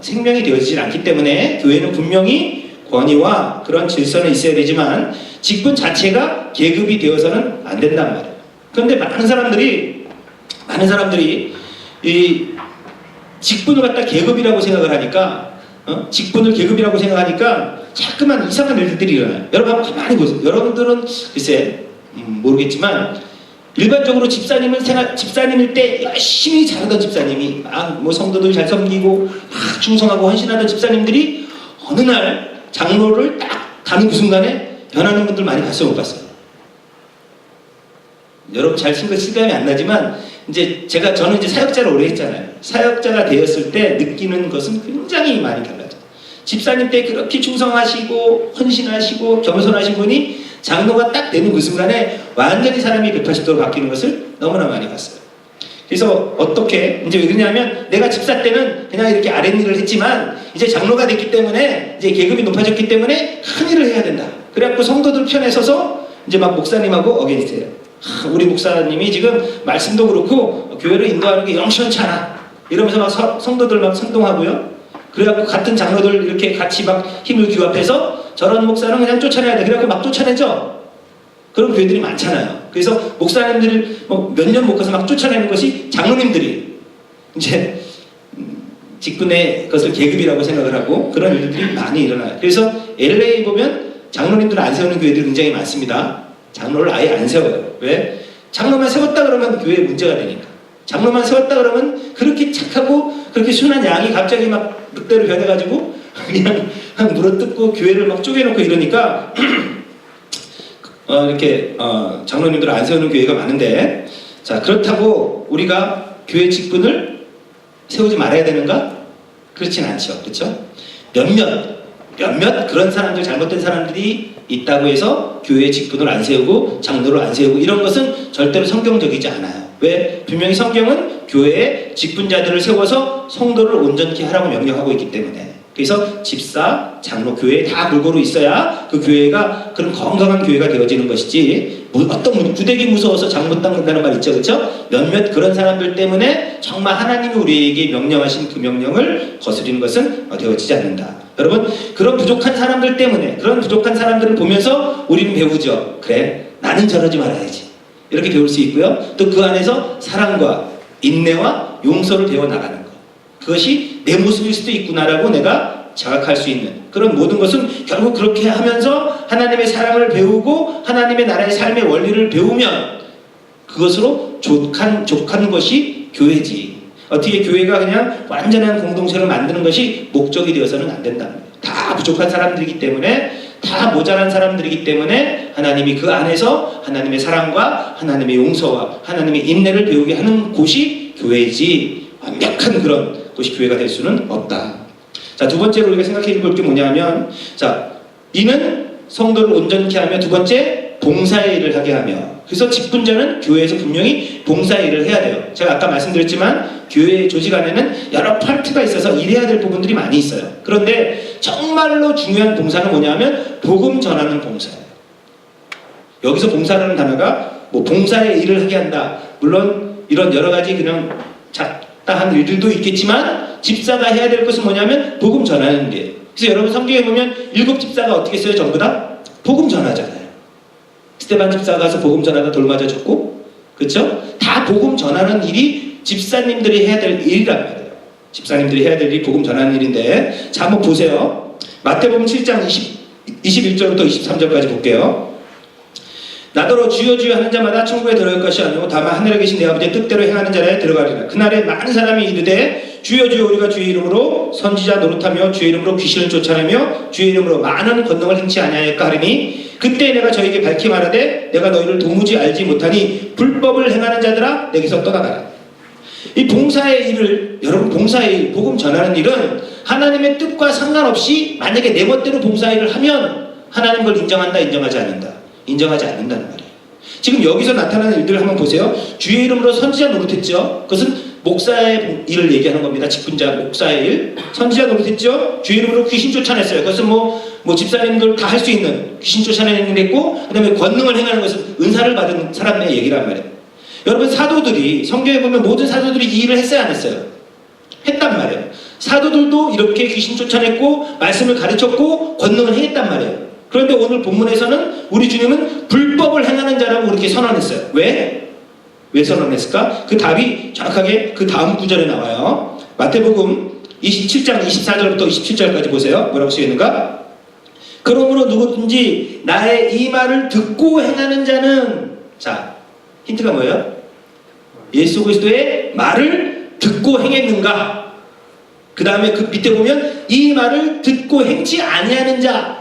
생명이 되어지질 않기 때문에 교회는 분명히 권위와 그런 질서는 있어야 되지만 직분 자체가 계급이 되어서는 안 된단 말이에요. 그런데 많은 사람들이 이 직분을 갖다 계급이라고 생각을 하니까 직분을 계급이라고 생각하니까 자꾸만 이상한 일들이 일어나요. 여러분 한번 가만히 보세요. 여러분들은 글쎄 모르겠지만 일반적으로 집사님일 때 열심히 잘하던 집사님이 뭐 성도들 잘 섬기고 막 충성하고 헌신하던 집사님들이 어느 날 장로를 딱 다는 그 순간에 변하는 분들 많이 봤어요, 못 봤어요? 여러분 잘 실감이 안 나지만 저는 이제 사역자를 오래 했잖아요. 사역자가 되었을 때 느끼는 것은 굉장히 많이 달라져요. 집사님 때 그렇게 충성하시고 헌신하시고 겸손하신 분이 장로가 딱 되는 그 순간에 완전히 사람이 180도로 바뀌는 것을 너무나 많이 봤어요. 그래서 어떻게 이제 왜 그러냐면 내가 집사 때는 그냥 이렇게 아랫일을 했지만 이제 장로가 됐기 때문에 이제 계급이 높아졌기 때문에 큰 일을 해야 된다. 그래갖고 성도들 편에 서서 이제 막 목사님하고 어게인스트예요. 우리 목사님이 지금 말씀도 그렇고 교회를 인도하는 게 영시원치 않아. 이러면서 막 성도들 막 선동하고요. 그래갖고 같은 장로들 이렇게 같이 막 힘을 규합해서 저런 목사는 그냥 쫓아내야 돼. 그래갖고 막 쫓아내죠. 그런 교회들이 많잖아요. 그래서 목사님들을 몇 년 못 가서 막 쫓아내는 것이 장로님들이 이제 직분의 것을 계급이라고 생각을 하고 그런 일들이 많이 일어나요. 그래서 LA 보면 장로님들을 안 세우는 교회들이 굉장히 많습니다. 장로를 아예 안 세워요. 왜? 장로만 세웠다 그러면 교회에 문제가 되니까. 장로만 세웠다 그러면 그렇게 착하고 그렇게 순한 양이 갑자기 막 늑대로 변해가지고 그냥 물어뜯고 교회를 막 쪼개놓고 이러니까 이렇게 장로님들을 안 세우는 교회가 많은데, 자 그렇다고 우리가 교회 직분을 세우지 말아야 되는가? 그렇진 않죠. 그렇죠? 몇몇 그런 사람들, 잘못된 사람들이 있다고 해서 교회 직분을 안 세우고 장로를 안 세우고 이런 것은 절대로 성경적이지 않아요. 왜? 분명히 성경은 교회에 직분자들을 세워서 성도를 온전케 하라고 명령하고 있기 때문에. 그래서 집사, 장로, 교회에 다 골고루 있어야 그 교회가 그런 건강한 교회가 되어지는 것이지, 어떤 구대기 무서워서 장 못 닦는다는 말 있죠, 그렇죠? 몇몇 그런 사람들 때문에 정말 하나님이 우리에게 명령하신 그 명령을 거스리는 것은 되어지지 않는다. 여러분, 그런 부족한 사람들 때문에, 그런 부족한 사람들을 보면서 우리는 배우죠. 그래, 나는 저러지 말아야지. 이렇게 배울 수 있고요. 또 그 안에서 사랑과 인내와 용서를 배워나가는 것. 그것이 내 모습일 수도 있구나라고 내가 자각할 수 있는 그런 모든 것은 결국 그렇게 하면서 하나님의 사랑을 배우고 하나님의 나라의 삶의 원리를 배우면 그것으로 족한 것이 교회지. 어떻게 교회가 그냥 완전한 공동체를 만드는 것이 목적이 되어서는 안 된다. 다 부족한 사람들이기 때문에, 다 모자란 사람들이기 때문에 하나님이 그 안에서 하나님의 사랑과 하나님의 용서와 하나님의 인내를 배우게 하는 곳이 교회이지, 완벽한 그런 곳이 교회가 될 수는 없다. 자, 두 번째로 우리가 생각해 볼 게 뭐냐면, 자, 이는 성도를 온전케 하며, 두 번째 봉사의 일을 하게 하며. 그래서 직분자는 교회에서 분명히 봉사의 일을 해야 돼요. 제가 아까 말씀드렸지만 교회 조직 안에는 여러 파트가 있어서 일해야 될 부분들이 많이 있어요. 그런데 정말로 중요한 봉사는 뭐냐면 복음 전하는 봉사예요. 여기서 봉사라는 단어가 뭐 봉사의 일을 하게 한다. 물론 이런 여러 가지 그냥 작다한 일들도 있겠지만 집사가 해야 될 것은 뭐냐면 복음 전하는 게. 그래서 여러분 성경에 보면 7 집사가 어떻게 써요? 전부 다 복음 전하잖아요. 스테반 집사가 가서 복음 전하다 돌 맞아 죽고, 그렇죠? 다 복음 전하는 일이 집사님들이 해야 될 일이란 말이에요. 집사님들이 해야 될 일이 복음 전하는 일인데, 자 한번 보세요. 마태복음 7장 21절부터 23절까지 볼게요. 나더러 주여 주여 하는 자마다 천국에 들어갈 것이 아니고 다만 하늘에 계신 내 아버지의 뜻대로 행하는 자라에 들어가리라. 그날에 많은 사람이 이르되 주여 주여 우리가 주의 이름으로 선지자 노릇하며 주의 이름으로 귀신을 쫓아내며 주의 이름으로 많은 권능을 행치 아니하였까 하리니, 그때 내가 저에게 밝히 말하되 내가 너희를 도무지 알지 못하니 불법을 행하는 자들아 내게서 떠나가라. 이 봉사의 일을, 여러분 봉사의 일, 복음 전하는 일은 하나님의 뜻과 상관없이 만약에 내 멋대로 봉사의 일을 하면 하나님 그걸 인정한다, 인정하지 않는다? 인정하지 않는다는 말이에요. 지금 여기서 나타나는 일들을 한번 보세요. 주의 이름으로 선지자 노릇했죠. 그것은 목사의 일을 얘기하는 겁니다. 직분자 목사의 일. 선지자 노릇했죠. 주의 이름으로 귀신 쫓아냈어요. 그것은 뭐 집사님들 다 할 수 있는 귀신 쫓아내는 게 있고, 그 다음에 권능을 행하는 것은 은사를 받은 사람의 얘기란 말이에요. 여러분, 사도들이 성경에 보면 모든 사도들이 이 일을 했어요, 안 했어요? 했단 말이에요. 사도들도 이렇게 귀신 쫓아냈고 말씀을 가르쳤고 권능을 행했단 말이에요. 그런데 오늘 본문에서는 우리 주님은 불법을 행하는 자라고 그렇게 선언했어요. 왜? 왜 선언했을까? 그 답이 정확하게 그 다음 구절에 나와요. 마태복음 27장 24절부터 27절까지 보세요. 뭐라고 쓰여있는가? 그러므로 누구든지 나의 이 말을 듣고 행하는 자는, 자, 힌트가 뭐예요? 예수 그리스도의 말을 듣고 행했는가? 그 다음에 그 밑에 보면 이 말을 듣고 행치 아니하는 자.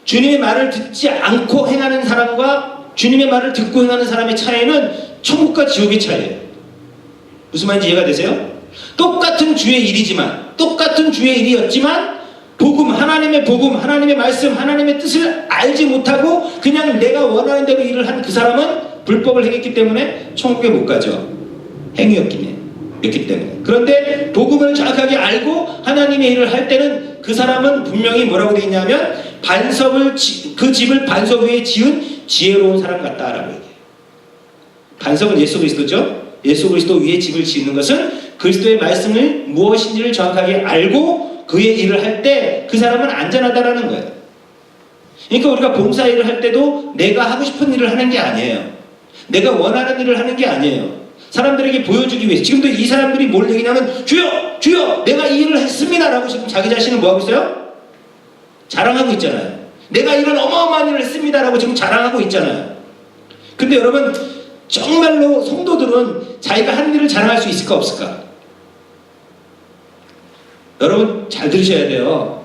주님의 말을 듣지 않고 행하는 사람과 주님의 말을 듣고 행하는 사람의 차이는 천국과 지옥의 차이예요. 무슨 말인지 이해가 되세요? 똑같은 주의 일이지만, 똑같은 주의 일이었지만 복음, 하나님의 복음, 하나님의 말씀, 하나님의 뜻을 알지 못하고 그냥 내가 원하는 대로 일을 한 그 사람은 불법을 행했기 때문에 천국에 못 가죠. 행위였기 때문에. 그런데 복음을 정확하게 알고 하나님의 일을 할 때는 그 사람은 분명히 뭐라고 되어 있냐면 그 집을 반석 위에 지은 지혜로운 사람 같다라고 얘기해요. 반석은 예수 그리스도죠. 예수 그리스도 위에 집을 짓는 것은 그리스도의 말씀을 무엇인지를 정확하게 알고 그의 일을 할 때 그 사람은 안전하다라는 거예요. 그러니까 우리가 봉사 일을 할 때도 내가 하고 싶은 일을 하는 게 아니에요. 내가 원하는 일을 하는 게 아니에요. 사람들에게 보여주기 위해서. 지금도 이 사람들이 뭘 얘기냐면 주여! 주여! 내가 이 일을 했습니다! 라고 지금 자기 자신을 뭐하고 있어요? 자랑하고 있잖아요. 내가 이런 어마어마한 일을 했습니다! 라고 지금 자랑하고 있잖아요. 근데 여러분, 정말로 성도들은 자기가 한 일을 자랑할 수 있을까 없을까? 여러분 잘 들으셔야 돼요.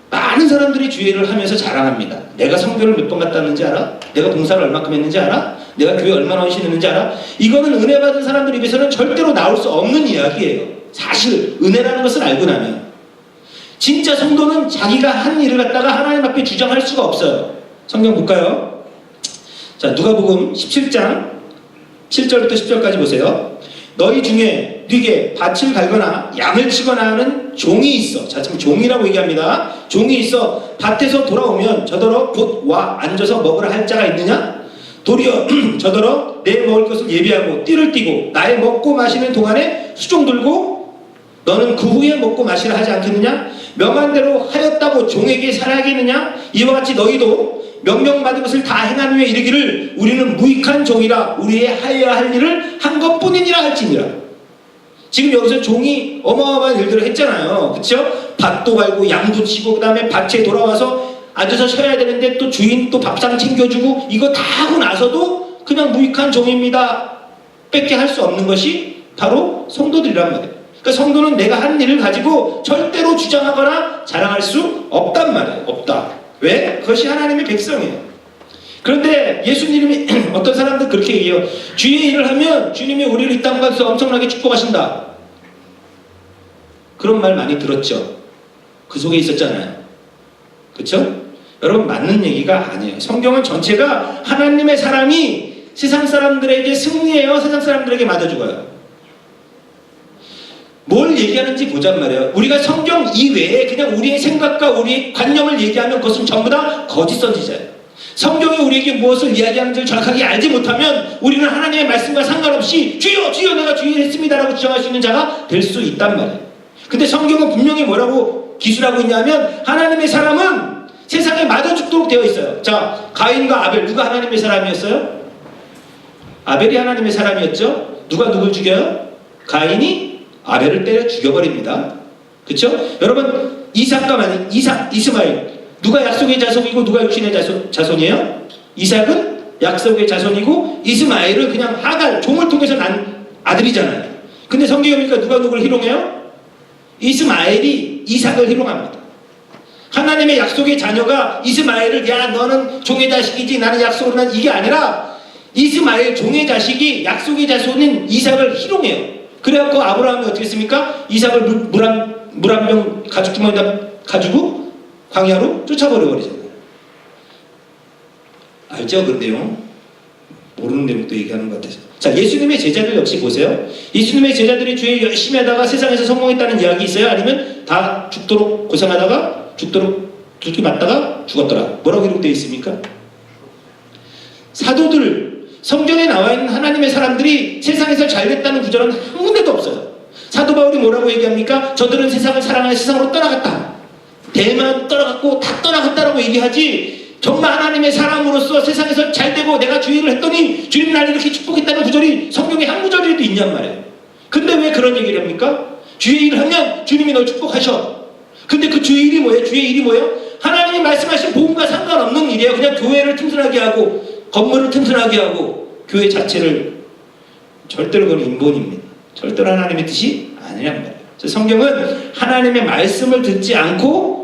많은 사람들이 주의를 하면서 자랑합니다. 내가 성교를 몇 번 갔다 왔는지 알아? 내가 봉사를 얼마큼 했는지 알아? 내가 교회 얼마나 헌신했는지 알아? 이거는 은혜 받은 사람들 입에서는 절대로 나올 수 없는 이야기예요. 사실 은혜라는 것을 알고 나면. 진짜 성도는 자기가 한 일을 갖다가 하나님 앞에 주장할 수가 없어요. 성경 볼까요? 자, 누가복음 17장 7절부터 10절까지 보세요. 너희 중에 네게 밭을 갈거나 양을 치거나 하는 종이 있어. 자, 지금 종이라고 얘기합니다. 종이 있어. 밭에서 돌아오면 저더러 곧 와 앉아서 먹으라 할 자가 있느냐? 도리어 저더러 내 먹을 것을 예비하고 띠를 띠고 나의 먹고 마시는 동안에 수종 들고 너는 그 후에 먹고 마시라 하지 않겠느냐? 명한 대로 하였다고 종에게 살아야겠느냐? 이와 같이 너희도 명령받은 것을 다 행한 후에 이르기를 우리는 무익한 종이라 우리의 하여야 할 일을 한 것뿐이니라 할지니라. 지금 여기서 종이 어마어마한 일들을 했잖아요. 그쵸? 밭도 갈고 양도 치고 그 다음에 밭에 돌아와서 앉아서 쉬어야 되는데 또 주인 또 밥상 챙겨주고 이거 다 하고 나서도 그냥 무익한 종입니다 뺏게 할 수 없는 것이 바로 성도들이란 말이에요. 그러니까 성도는 내가 한 일을 가지고 절대로 주장하거나 자랑할 수 없단 말이에요. 없다. 왜? 그것이 하나님의 백성이에요. 그런데 예수님이 어떤 사람들 그렇게 얘기해요. 주의 일을 하면 주님이 우리를 이 땅 가서 엄청나게 축복하신다. 그런 말 많이 들었죠. 그 속에 있었잖아요. 그렇죠? 여러분 맞는 얘기가 아니에요. 성경은 전체가 하나님의 사람이 세상 사람들에게 승리해요. 세상 사람들에게 맞아 죽어요. 뭘 얘기하는지 보잔 말이에요. 우리가 성경 이외에 그냥 우리의 생각과 우리의 관념을 얘기하면 그것은 전부 다 거짓 선지자예요. 성경이 우리에게 무엇을 이야기하는지를 정확하게 알지 못하면 우리는 하나님의 말씀과 상관없이 주여 주여 내가 주의를 했습니다라고 주장할 수 있는 자가 될 수 있단 말이에요. 근데 성경은 분명히 뭐라고 기술하고 있냐면 하나님의 사람은 세상에 맞아 죽도록 되어 있어요. 자, 가인과 아벨 누가 하나님의 사람이었어요? 아벨이 하나님의 사람이었죠. 누가 누굴 죽여요? 가인이 아벨을 때려 죽여버립니다. 그렇죠? 여러분 이삭과 이스마엘 누가 약속의 자손이고 누가 육신의 자손이에요? 이삭은 약속의 자손이고 이스마엘은 그냥 하갈 종을 통해서 난 아들이잖아요. 근데 성경에 보니까 누가 누굴 희롱해요? 이스마엘이 이삭을 희롱합니다. 하나님의 약속의 자녀가 이스마엘을 야 너는 종의 자식이지 나는 약속으로 난 이게 아니라 이스마엘 종의 자식이 약속의 자손인 이삭을 희롱해요. 그래갖고 아브라함이 어떻게 했습니까? 이삭을 물 한 병 가죽주머니에다 가지고 광야로 쫓아버려버리잖아요. 알죠? 그 내용? 모르는 내용도 얘기하는 것 같아서. 자, 예수님의 제자들 역시 보세요. 예수님의 제자들이 주의 열심히 하다가 세상에서 성공했다는 이야기 있어요? 아니면 다 죽도록 고생하다가 죽기 맞다가 죽었더라. 뭐라고 기록되어 있습니까? 사도들, 성경에 나와 있는 하나님의 사람들이 세상에서 잘 됐다는 구절은 한 군데도 없어요. 사도 바울이 뭐라고 얘기합니까? 저들은 세상을 사랑하여 세상으로 떠나갔다. 대만 떠나갔고 다 떠나갔다라고 얘기하지, 정말 하나님의 사람으로서 세상에서 잘되고 내가 주의를 했더니 주님 나를 이렇게 축복했다는 구절이 성경에 한 구절이라도 있냔 말이에요. 근데 왜 그런 얘기를 합니까? 주의 일을 하면 주님이 널 축복하셔. 근데 그 주의 일이 뭐예요? 주의 일이 뭐예요? 하나님이 말씀하신 복음과 상관없는 일이에요. 그냥 교회를 튼튼하게 하고 건물을 튼튼하게 하고 교회 자체를, 절대로 그건 인본입니다. 절대로 하나님의 뜻이 아니란 말이에요. 그래서 성경은 하나님의 말씀을 듣지 않고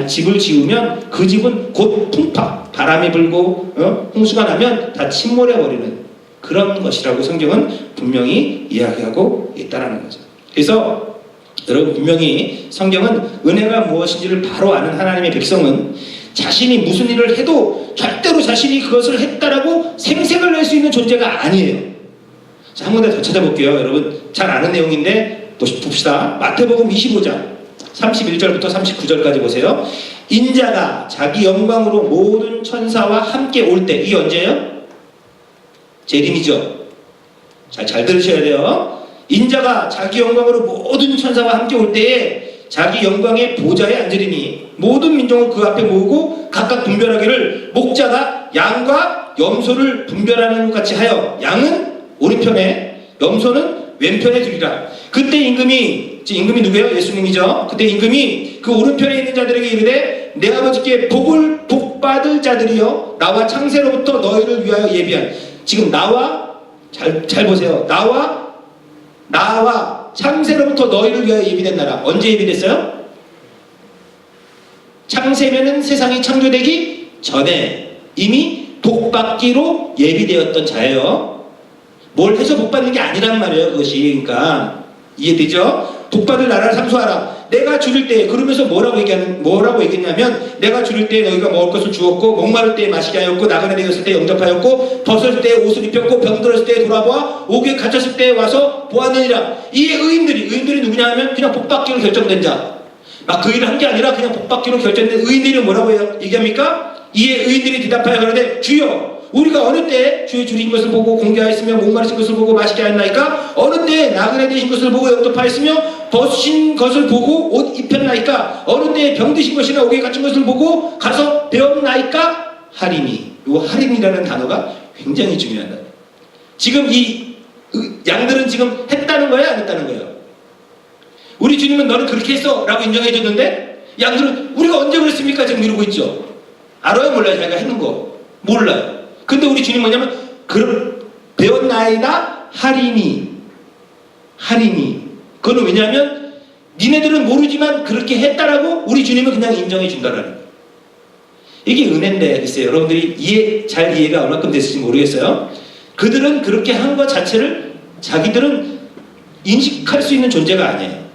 집을 지으면 그 집은 곧 풍파, 바람이 불고 홍수가 나면 다 침몰해버리는 그런 것이라고 성경은 분명히 이야기하고 있다는 거죠. 그래서 여러분, 분명히 성경은 은혜가 무엇인지를 바로 아는 하나님의 백성은 자신이 무슨 일을 해도 절대로 자신이 그것을 했다라고 생색을 낼 수 있는 존재가 아니에요. 자, 한 군데 더 찾아볼게요. 여러분 잘 아는 내용인데 봅시다. 마태복음 25장 31절부터 39절까지 보세요. 인자가 자기 영광으로 모든 천사와 함께 올 때, 이게 언제예요? 재림이죠. 잘 들으셔야 돼요. 인자가 자기 영광으로 모든 천사와 함께 올 때에 자기 영광의 보좌에 앉으리니 모든 민족을 그 앞에 모으고 각각 분별하기를, 목자가 양과 염소를 분별하는 것 같이 하여 양은 오른편에 염소는 왼편에 두리라. 그때 임금이 누구예요? 예수님이죠. 그때 임금이 그 오른편에 있는 자들에게 이르되 내 아버지께 복 받을 자들이여 나와 창세로부터 너희를 위하여 예비한, 지금 나와 잘 보세요. 나와 창세로부터 너희를 위하여 예비된 나라. 언제 예비됐어요? 창세면은 세상이 창조되기 전에 이미 복받기로 예비되었던 자예요. 뭘 해서 복받는 게 아니란 말이에요. 그것이. 그러니까 이해되죠? 복받을 나라를 상소하라. 내가 줄일 때, 그러면서 뭐라고 얘기했냐면, 내가 줄일 때 너희가 먹을 것을 주었고, 목마를 때 마시게 하였고, 나그네 되었을 때 영접하였고, 벗을 때 옷을 입혔고, 병들었을 때 돌아보아, 옥에 갇혔을 때 와서 보았느니라. 이에 의인들이 누구냐 하면 그냥 복받기로 결정된 자. 막 그 일을 한 게 아니라 그냥 복받기로 결정된 의인들이 뭐라고 얘기합니까? 이에 의인들이 대답하여 그러되 주여, 우리가 어느 때 주의 줄인 것을 보고 공개하였으며 목마르신 것을 보고 마시게 하였나이까? 어느 때 나그네 되신 것을 보고 영접하였으며 벗으신 것을 보고 옷 입혔나이까? 어느 때 병드신 것이나 옥에 갇힌 것을 보고 가서 배웠나이까? 하리니. 이 하리니라는 단어가 굉장히 중요한 단어. 지금 이 양들은 지금 했다는 거야, 안 했다는 거예요? 우리 주님은 너는 그렇게 했어 라고 인정해 줬는데, 양들은 우리가 언제 그랬습니까? 지금 이러고 있죠. 알아요? 몰라요? 자기가 했는 거 몰라요. 근데 우리 주님 뭐냐면, 배웠나이다 하리니. 그거는 왜냐하면 니네들은 모르지만 그렇게 했다라고 우리 주님은 그냥 인정해 준다라는 거예요. 이게 은혜인데, 글쎄요, 여러분들이 잘 이해가 얼마큼 됐을지 모르겠어요. 그들은 그렇게 한 것 자체를 자기들은 인식할 수 있는 존재가 아니에요.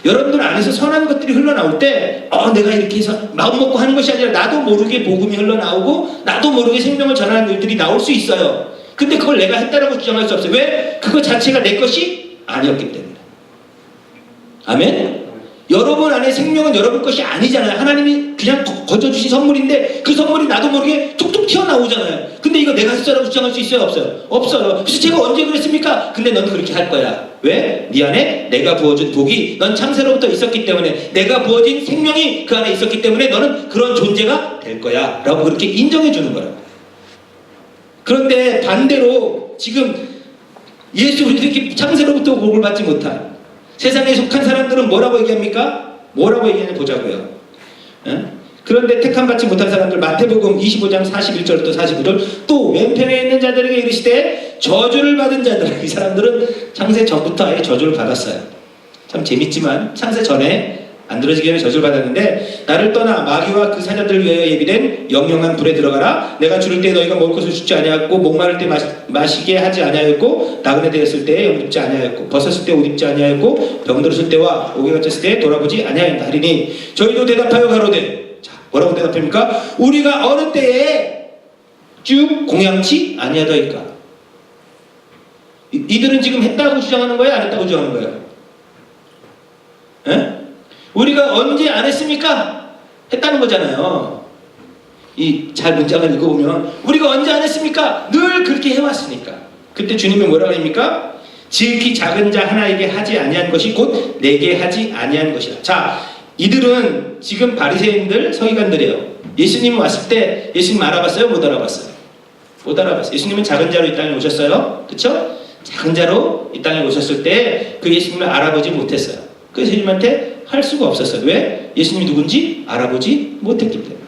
여러분들 안에서 선한 것들이 흘러나올 때 내가 이렇게 해서 마음 먹고 하는 것이 아니라 나도 모르게 복음이 흘러나오고 나도 모르게 생명을 전하는 일들이 나올 수 있어요. 근데 그걸 내가 했다라고 주장할 수 없어요. 왜? 그거 자체가 내 것이 아니었기 때문에. 아멘? 여러분 안에 생명은 여러분 것이 아니잖아요. 하나님이 그냥 거저주신 선물인데 그 선물이 나도 모르게 툭툭 튀어나오잖아요. 근데 이거 내가 했어라고 주장할 수 있어요? 없어요? 없어요. 그래서 제가 언제 그랬습니까? 근데 넌 그렇게 할 거야. 왜? 네 안에 내가 부어준 복이 넌 창세로부터 있었기 때문에, 내가 부어진 생명이 그 안에 있었기 때문에 너는 그런 존재가 될 거야 라고 그렇게 인정해 주는 거라고. 그런데 반대로 지금 예수 이렇게 창세로부터 복을 받지 못한 세상에 속한 사람들은 뭐라고 얘기합니까? 뭐라고 얘기하냐 보자고요. 그런데 택함 받지 못한 사람들, 마태복음 25장 41절부터 45절, 또 왼편에 있는 자들에게 이르시되 저주를 받은 자들, 이 사람들은 창세 전부터 아예 저주를 받았어요. 참 재밌지만 창세 전에 안 들어지기 전에 저주를 받았는데, 나를 떠나 마귀와 그 사자들을 위하여 예비된 영영한 불에 들어가라. 내가 줄일 때 너희가 먹을 것을 주지 아니하였고, 목마를 때 마시게 하지 아니하였고, 나그네 되었을 때 영 입지 아니하였고, 벗었을 때 옷 입지 아니하였고, 병들었을 때와 옥에 갇혔을 때 돌아보지 아니하였다 하리니, 저희도 대답하여 가로되, 자, 뭐라고 대답합니까? 우리가 어느 때에 쭉 공양치 아니하더이까. 이들은 지금 했다고 주장하는 거예요? 안 했다고 주장하는 거예요? 예? 우리가 언제 안 했습니까? 했다는 거잖아요. 이 잘 문장을 읽어보면 우리가 언제 안 했습니까? 늘 그렇게 해왔으니까. 그때 주님이 뭐라고 합니까? 지극히 작은 자 하나에게 하지 아니한 것이 곧 내게 하지 아니한 것이라. 자, 이들은 지금 바리새인들, 서기관들이에요. 예수님 왔을 때 예수님 알아봤어요? 못 알아봤어요? 못 알아봤어요. 예수님은 작은 자로 이 땅에 오셨어요. 그렇죠? 작은 자로 이 땅에 오셨을 때 그 예수님을 알아보지 못했어요. 그래서 예수님한테 할 수가 없었어요. 왜? 예수님이 누군지 알아보지 못했기 때문에.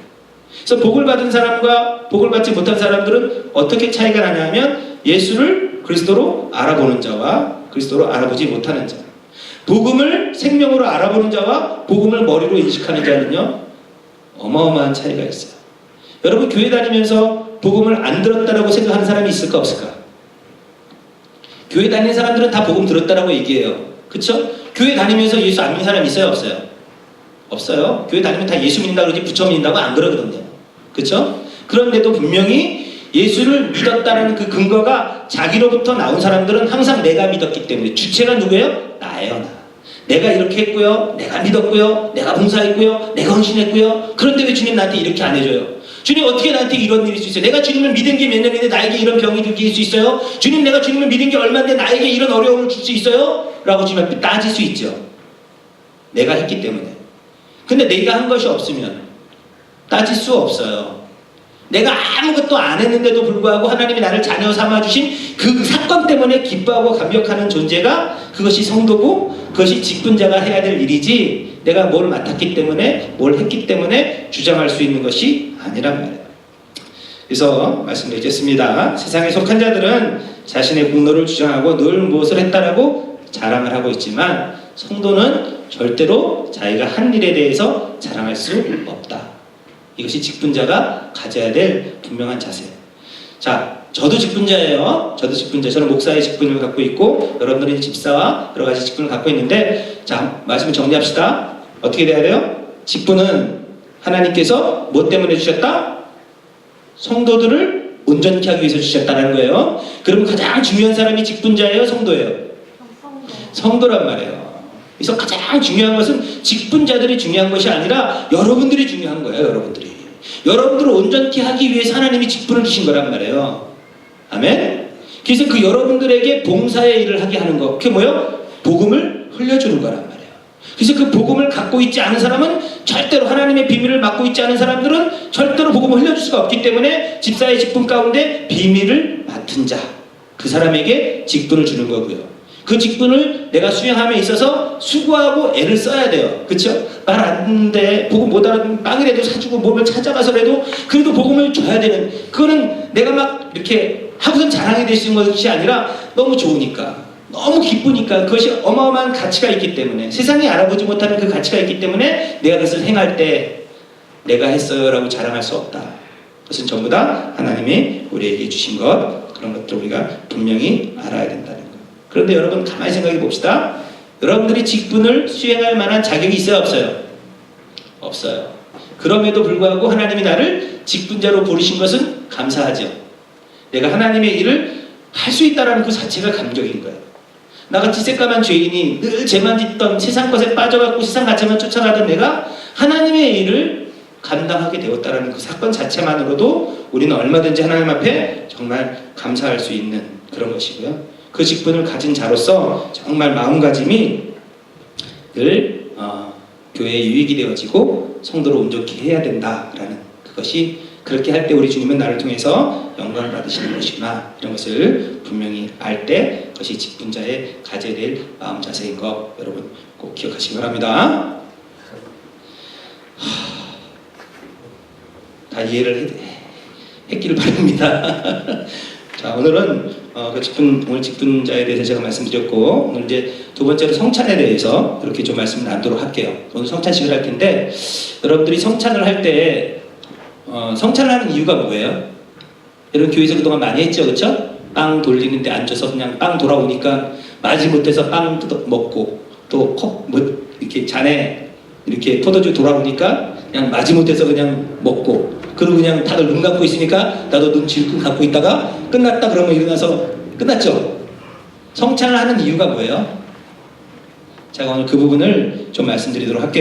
그래서 복을 받은 사람과 복을 받지 못한 사람들은 어떻게 차이가 나냐면 예수를 그리스도로 알아보는 자와 그리스도로 알아보지 못하는 자. 복음을 생명으로 알아보는 자와 복음을 머리로 인식하는 자는요, 어마어마한 차이가 있어요. 여러분, 교회 다니면서 복음을 안 들었다라고 생각하는 사람이 있을까 없을까? 교회 다니는 사람들은 다 복음 들었다라고 얘기해요. 그쵸? 교회 다니면서 예수 안 믿는 사람 있어요 없어요? 없어요. 교회 다니면 다 예수 믿는다 그러지 부처 믿는다고 안 그러거든요. 그쵸? 그런데도 분명히 예수를 믿었다는 그 근거가 자기로부터 나온 사람들은 항상 내가 믿었기 때문에. 주체가 누구예요? 나예요. 나. 내가 이렇게 했고요, 내가 믿었고요, 내가 봉사했고요, 내가 헌신했고요. 그런데 왜 주님 나한테 이렇게 안 해줘요? 주님 어떻게 나한테 이런 일이 있을 수 있어요? 내가 주님을 믿은 게 몇 년인데 나에게 이런 병이 들게 수 있어요? 주님, 내가 주님을 믿은 게 얼마인데 나에게 이런 어려움을 줄 수 있어요? 라고 주님 앞에 따질 수 있죠. 내가 했기 때문에. 근데 내가 한 것이 없으면 따질 수 없어요. 내가 아무것도 안 했는데도 불구하고 하나님이 나를 자녀 삼아주신 그 사건 때문에 기뻐하고 감격하는 존재가 그것이 성도고 그것이 직분자가 해야 될 일이지, 내가 뭘 맡았기 때문에 뭘 했기 때문에 주장할 수 있는 것이 아니란 말이에요. 그래서 말씀드리겠습니다. 세상에 속한 자들은 자신의 공로를 주장하고 늘 무엇을 했다라고 자랑을 하고 있지만 성도는 절대로 자기가 한 일에 대해서 자랑할 수 없다. 이것이 직분자가 가져야 될 분명한 자세예요. 자, 저도 직분자예요. 저도 직분자. 저는 목사의 직분을 갖고 있고 여러분들은 집사와 여러 가지 직분을 갖고 있는데, 자, 말씀을 정리합시다. 어떻게 돼야 돼요? 직분은 하나님께서 뭐 때문에 주셨다? 성도들을 온전케 하기 위해서 주셨다는 거예요. 그럼 가장 중요한 사람이 직분자예요? 성도예요? 성도란 말이에요. 그래서 가장 중요한 것은 직분자들이 중요한 것이 아니라 여러분들이 중요한 거예요. 여러분들을 온전케 하기 위해서 하나님이 직분을 주신 거란 말이에요. 아멘? 그래서 그 여러분들에게 봉사의 일을 하게 하는 거, 그게 뭐예요? 복음을 흘려주는 거란 말이에요. 그래서 그 복음을 갖고 있지 않은 사람은 절대로, 하나님의 비밀을 맡고 있지 않은 사람들은 절대로 복음을 흘려줄 수가 없기 때문에 집사의 직분 가운데 비밀을 맡은 자, 그 사람에게 직분을 주는 거고요. 그 직분을 내가 수행함에 있어서 수고하고 애를 써야 돼요. 그쵸? 말 안 듣는데 복음 못 알아듣는 빵이라도 사주고 몸을 찾아가서라도 그래도 복음을 줘야 되는, 그거는 내가 막 이렇게 하고선 자랑이 될 수 있는 것이 아니라 너무 좋으니까, 너무 기쁘니까, 그것이 어마어마한 가치가 있기 때문에, 세상이 알아보지 못하는 그 가치가 있기 때문에 내가 그것을 행할 때 내가 했어요 라고 자랑할 수 없다. 그것은 전부 다 하나님이 우리에게 주신 것, 그런 것들 우리가 분명히 알아야 된다는 것. 그런데 여러분 가만히 생각해 봅시다. 여러분들이 직분을 수행할 만한 자격이 있어요 없어요? 없어요. 그럼에도 불구하고 하나님이 나를 직분자로 부르신 것은 감사하죠. 내가 하나님의 일을 할 수 있다는 그 자체가 감격인 거예요. 나같이 새까만 죄인이 늘 죄만 짓던 세상 것에 빠져갖고 세상 가치만 쫓아가던 내가 하나님의 일을 감당하게 되었다는 그 사건 자체만으로도 우리는 얼마든지 하나님 앞에 정말 감사할 수 있는 그런 것이고요. 그 직분을 가진 자로서 정말 마음가짐이 늘 교회에 유익이 되어지고 성도를 온전케 해야 된다라는, 그것이 그렇게 할 때 우리 주님은 나를 통해서 영광을 받으시는 것이구나, 이런 것을 분명히 알 때 그것이 직분자의 가져야 될 마음 자세인 거 여러분 꼭 기억하시기 바랍니다. 다 이해를 했기를 바랍니다. 자, 오늘은 오늘 직분자에 대해서 제가 말씀드렸고, 오늘 이제 두 번째로 성찬에 대해서 이렇게 좀 말씀을 나누도록 할게요. 오늘 성찬식을 할 텐데, 여러분들이 성찬을 할 때 성찬을 하는 이유가 뭐예요? 여러분 교회에서 그동안 많이 했죠, 그렇죠? 빵 돌리는데 앉아서 그냥 빵 돌아오니까 마지 못해서 빵 뜯어 먹고, 또 컵 뭐 이렇게 잔에 이렇게 포도주 돌아오니까 그냥 마지못해서 그냥 먹고, 그리고 그냥 다들 눈 감고 있으니까 나도 눈 질끈 감고 있다가 끝났다 그러면 일어나서 끝났죠. 성찬을 하는 이유가 뭐예요? 제가 오늘 그 부분을 좀 말씀드리도록 할게요.